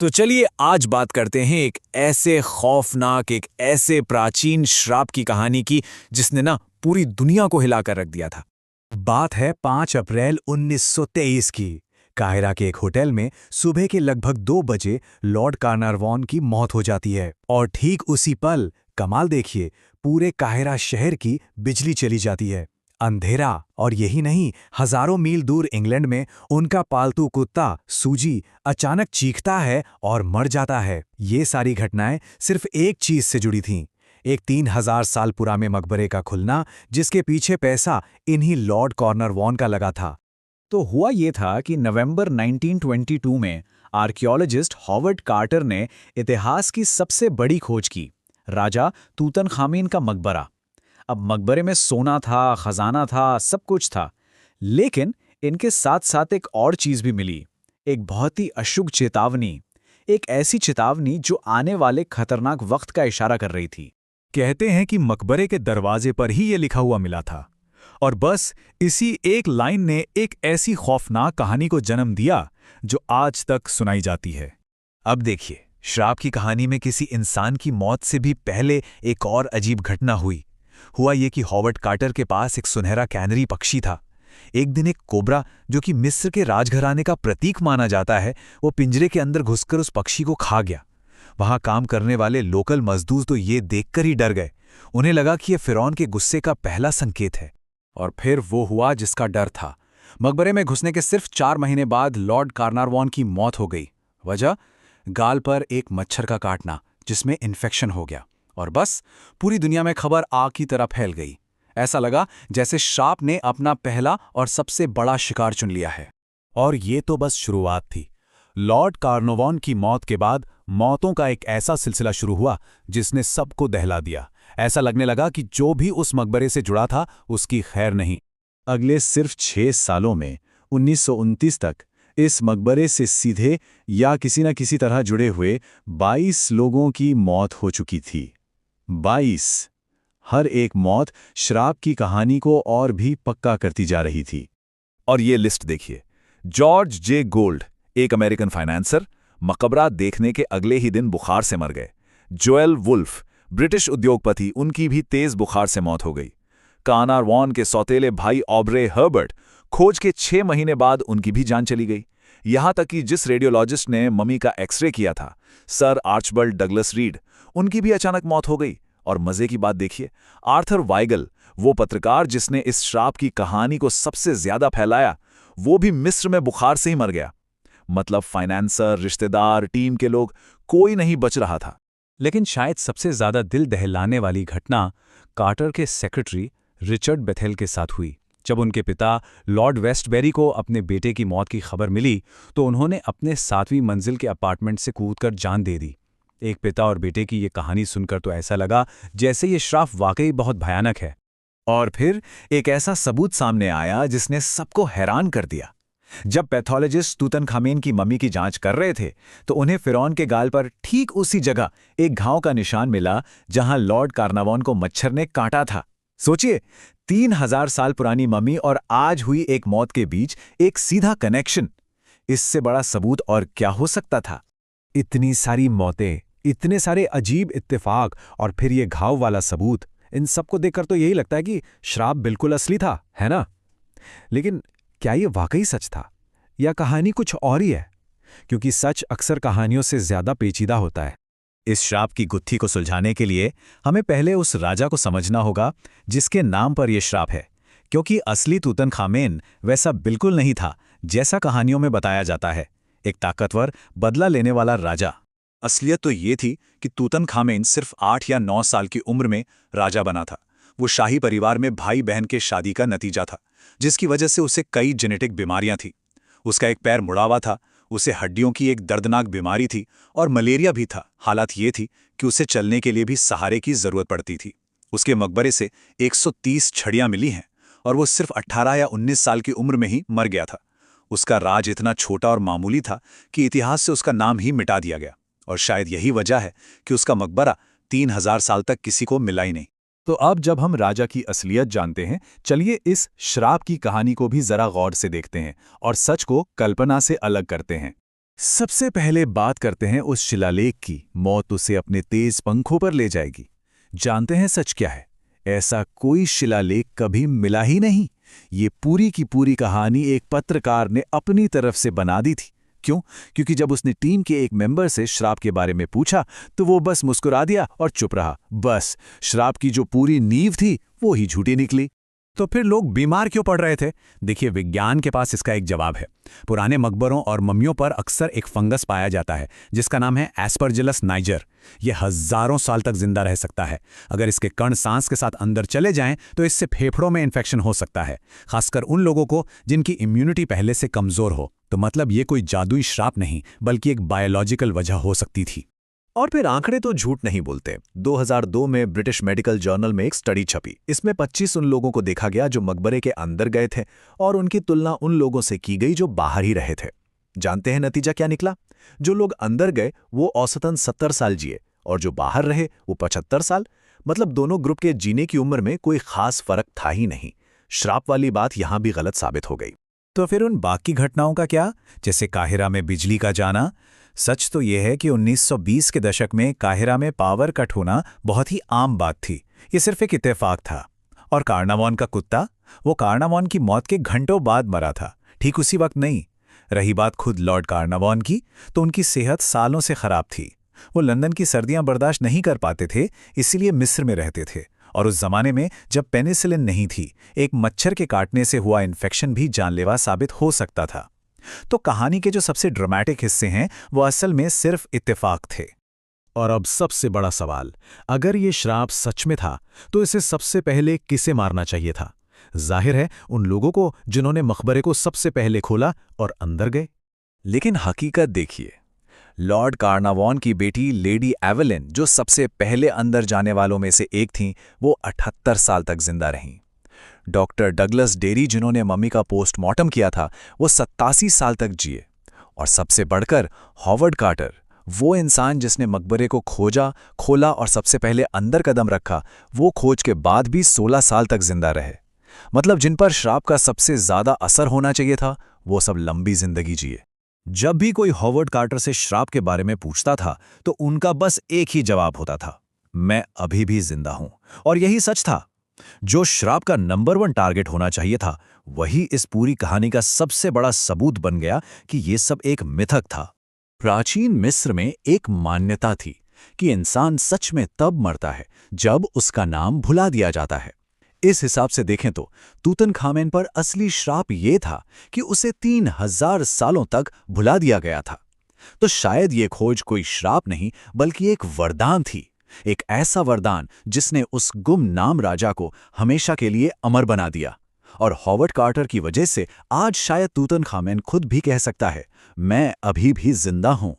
तो चलिए आज बात करते हैं एक ऐसे खौफनाक, एक ऐसे प्राचीन श्राप की कहानी की जिसने ना पूरी दुनिया को हिलाकर रख दिया था। बात है 5 अप्रैल 1923 की। काहिरा के एक होटल में सुबह के लगभग 2 बजे लॉर्ड कार्नारवॉन की मौत हो जाती है और ठीक उसी पल कमाल देखिए, पूरे काहिरा शहर की बिजली चली जाती है। अंधेरा, और यही नहीं, हजारों मील दूर इंग्लैंड में उनका पालतू कुत्ता सूजी अचानक चीखता है और मर जाता है। ये सारी घटनाएं सिर्फ एक चीज से जुड़ी थीं, एक 3000 साल पुराने मकबरे का खुलना, जिसके पीछे पैसा इन्हीं लॉर्ड कॉर्नरवॉन का लगा था। तो हुआ ये था कि नवंबर 1922 में आर्कियोलॉजिस्ट हॉवर्ड कार्टर ने इतिहास की सबसे बड़ी खोज की, राजा तूतनखामेन का मकबरा। अब मकबरे में सोना था, खजाना था, सब कुछ था, लेकिन इनके साथ साथ एक और चीज भी मिली, एक बहुत ही अशुभ चेतावनी, एक ऐसी चेतावनी जो आने वाले खतरनाक वक्त का इशारा कर रही थी। कहते हैं कि मकबरे के दरवाजे पर ही ये लिखा हुआ मिला था, और बस इसी एक लाइन ने एक ऐसी खौफनाक कहानी को जन्म दिया जो आज तक सुनाई जाती है। अब देखिए, श्राप की कहानी में किसी इंसान की मौत से भी पहले एक और अजीब घटना हुई। हुआ ये कि हॉवर्ड कार्टर के पास एक सुनहरा कैनरी पक्षी था। एक दिन एक कोबरा, जो कि मिस्र के राजघराने का प्रतीक माना जाता है, वो पिंजरे के अंदर घुसकर उस पक्षी को खा गया। वहां काम करने वाले लोकल मजदूर तो ये देखकर ही डर गए। उन्हें लगा कि यह फिरौन के गुस्से का पहला संकेत है। और फिर वो हुआ जिसका डर था। मकबरे में घुसने के सिर्फ 4 महीने बाद लॉर्ड कार्नारवॉन की मौत हो गई। वजह, गाल पर एक मच्छर का काटना जिसमें इन्फेक्शन हो गया। और बस पूरी दुनिया में खबर आग की तरह फैल गई। ऐसा लगा जैसे श्राप ने अपना पहला और सबसे बड़ा शिकार चुन लिया है। और ये तो बस शुरुआत थी। लॉर्ड कार्नारवॉन की मौत के बाद मौतों का एक ऐसा सिलसिला शुरू हुआ जिसने सबको दहला दिया। ऐसा लगने लगा कि जो भी उस मकबरे से जुड़ा था उसकी खैर नहीं। अगले सिर्फ 6 सालों में 1929 तक इस मकबरे से सीधे या किसी न किसी तरह जुड़े हुए 22 लोगों की मौत हो चुकी थी। 22। हर एक मौत श्राप की कहानी को और भी पक्का करती जा रही थी। और ये लिस्ट देखिए। जॉर्ज जे गोल्ड, एक अमेरिकन फाइनेंसर, मकबरा देखने के अगले ही दिन बुखार से मर गए। जोएल वुल्फ, ब्रिटिश उद्योगपति, उनकी भी तेज बुखार से मौत हो गई। कार्नारवॉन के सौतेले भाई ऑब्रे हर्बर्ट, खोज के 6 महीने बाद उनकी भी जान चली गई। यहां तक कि जिस रेडियोलॉजिस्ट ने मम्मी का एक्सरे किया था, सर आर्चबल्ड डगलस रीड, उनकी भी अचानक मौत हो गई। और मजे की बात देखिए, आर्थर वाइगल, वो पत्रकार जिसने इस श्राप की कहानी को सबसे ज्यादा फैलाया, वो भी मिस्र में बुखार से ही मर गया। मतलब फाइनेंसर, रिश्तेदार, टीम के लोग, कोई नहीं बच रहा था। लेकिन शायद सबसे ज्यादा दिल दहलाने वाली घटना कार्टर के सेक्रेटरी रिचर्ड बेथेल के साथ हुई। जब उनके पिता लॉर्ड वेस्टबेरी को अपने बेटे की मौत की खबर मिली तो उन्होंने अपने 7वीं मंजिल के अपार्टमेंट से कूदकर जान दे दी। एक पिता और बेटे की ये कहानी सुनकर तो ऐसा लगा जैसे ये श्राप वाकई बहुत भयानक है। और फिर एक ऐसा सबूत सामने आया जिसने सबको हैरान कर दिया। जब पैथोलॉजिस्ट तूतनखामेन की मम्मी की जांच कर रहे थे तो उन्हें फिरौन के गाल पर ठीक उसी जगह एक घाव का निशान मिला जहां लॉर्ड कार्नारवॉन को मच्छर ने काटा था। सोचिए, 3000 साल पुरानी मम्मी और आज हुई एक मौत के बीच एक सीधा कनेक्शन। इससे बड़ा सबूत और क्या हो सकता था? इतनी सारी मौतें, इतने सारे अजीब इत्तेफाक, और फिर ये घाव वाला सबूत। इन सबको देखकर तो यही लगता है कि श्राप बिल्कुल असली था, है ना? लेकिन क्या ये वाकई सच था या कहानी कुछ और ही है? क्योंकि सच अक्सर कहानियों से ज्यादा पेचीदा होता है। इस श्राप की गुत्थी को सुलझाने के लिए हमें पहले उस राजा को समझना होगा जिसके नाम पर यह श्राप है, क्योंकि असली तूतनखामेन वैसा बिल्कुल नहीं था जैसा कहानियों में बताया जाता है। एक ताकतवर, बदला लेने वाला राजा। असलियत तो ये थी कि तूतनखामेन सिर्फ 8 या 9 साल की उम्र में राजा बना था। वो शाही परिवार में भाई बहन के शादी का नतीजा था, जिसकी वजह से उसे कई जेनेटिक बीमारियां थी। उसका एक पैर मुड़ा हुआ था, उसे हड्डियों की एक दर्दनाक बीमारी थी और मलेरिया भी था। हालत ये थी कि उसे चलने के लिए भी सहारे की जरूरत पड़ती थी। उसके मकबरे से 130 छड़ियां मिली हैं और वो सिर्फ 18 या 19 साल की उम्र में ही मर गया था। उसका राज इतना छोटा और मामूली था कि इतिहास से उसका नाम ही मिटा दिया गया। और शायद यही वजह है कि उसका मकबरा 3000 साल तक किसी को मिला ही नहीं। तो अब जब हम राजा की असलियत जानते हैं, चलिए इस श्राप की कहानी को भी जरा गौर से देखते हैं और सच को कल्पना से अलग करते हैं। सबसे पहले बात करते हैं उस शिलालेख की। मौत उसे अपने तेज पंखों पर ले जाएगी। जानते हैं सच क्या है? ऐसा कोई शिलालेख कभी मिला ही नहीं। ये पूरी की पूरी कहानी एक पत्रकार ने अपनी तरफ से बना दी थी। क्यों? क्योंकि जब उसने टीम के एक मेंबर से श्राप के बारे में पूछा तो वो बस मुस्कुरा दिया और चुप रहा। बस श्राप की जो पूरी नींव थी वो ही झूठी निकली। तो फिर लोग बीमार क्यों पड़ रहे थे? देखिए, विज्ञान के पास इसका एक जवाब है। पुराने मकबरों और मम्मियों पर अक्सर एक फंगस पाया जाता है जिसका नाम है एस्परजिलस नाइजर। यह हजारों साल तक जिंदा रह सकता है। अगर इसके कण सांस के साथ अंदर चले जाएं तो इससे फेफड़ों में इन्फेक्शन हो सकता है, खासकर उन लोगों को जिनकी इम्यूनिटी पहले से कमजोर हो। तो मतलब ये कोई जादुई श्राप नहीं बल्कि एक बायोलॉजिकल वजह हो सकती थी। और फिर आंकड़े तो झूठ नहीं बोलते। 2002 में ब्रिटिश मेडिकल जर्नल में एक स्टडी छपी। इसमें 25 उन लोगों को देखा गया जो मकबरे के अंदर गए थे और उनकी तुलना उन लोगों से की गई जो बाहर ही रहे थे। जानते हैं नतीजा क्या निकला? जो लोग अंदर गए वो औसतन 70 साल जिए और जो बाहर रहे वो 75 साल। मतलब दोनों ग्रुप के जीने की उम्र में कोई खास फर्क था ही नहीं। श्राप वाली बात यहां भी गलत साबित हो गई। तो फिर उन बाकी घटनाओं का क्या, जैसे काहिरा में बिजली का जाना? सच तो यह है कि 1920 के दशक में काहिरा में पावर कट होना बहुत ही आम बात थी। ये सिर्फ एक इत्तेफाक था। और कार्नावान का कुत्ता, वो कार्नावान की मौत के घंटों बाद मरा था, ठीक उसी वक्त नहीं। रही बात खुद लॉर्ड कार्नावान की, तो उनकी सेहत सालों से खराब थी। वो लंदन की सर्दियां बर्दाश्त नहीं कर पाते थे, इसीलिए मिस्र में रहते थे। और उस जमाने में जब पेनिसिलिन नहीं थी, एक मच्छर के काटने से हुआ इन्फेक्शन भी जानलेवा साबित हो सकता था। तो कहानी के जो सबसे ड्रामेटिक हिस्से हैं वो असल में सिर्फ इत्तेफाक थे। और अब सबसे बड़ा सवाल, अगर ये श्राप सच में था तो इसे सबसे पहले किसे मारना चाहिए था? जाहिर है उन लोगों को जिन्होंने मकबरे को सबसे पहले खोला और अंदर गए। लेकिन हकीकत देखिए, लॉर्ड कार्नावान की बेटी लेडी एवेलिन जो सबसे पहले अंदर जाने वालों में से एक थीं, वो 78 साल तक जिंदा रहीं। डॉक्टर डगलस डेरी जिन्होंने मम्मी का पोस्टमार्टम किया था, वो 87 साल तक जिए। और सबसे बढ़कर हॉवर्ड कार्टर, वो इंसान जिसने मकबरे को खोला और सबसे पहले अंदर कदम रखा, वो खोज के बाद भी 16 साल तक जिंदा रहे। मतलब जिन पर श्राप का सबसे ज्यादा असर होना चाहिए था, वो सब लंबी जिंदगी जिए। जब भी कोई हॉवर्ड कार्टर से श्राप के बारे में पूछता था तो उनका बस एक ही जवाब होता था, मैं अभी भी जिंदा हूं। और यही सच था। जो श्राप का नंबर 1 टारगेट होना चाहिए था, वही इस पूरी कहानी का सबसे बड़ा सबूत बन गया कि ये सब एक मिथक था। प्राचीन मिस्र में एक मान्यता थी कि इंसान सच में तब मरता है जब उसका नाम भुला दिया जाता है। इस हिसाब से देखें तो तूतनखामेन पर असली श्राप ये था कि उसे 3000 सालों तक भुला दिया गया था। तो शायद ये खोज कोई श्राप नहीं बल्कि एक वरदान थी। एक ऐसा वरदान जिसने उस गुमनाम राजा को हमेशा के लिए अमर बना दिया। और हॉवर्ड कार्टर की वजह से आज शायद तूतनखामेन खुद भी कह सकता है, मैं अभी भी जिंदा हूं।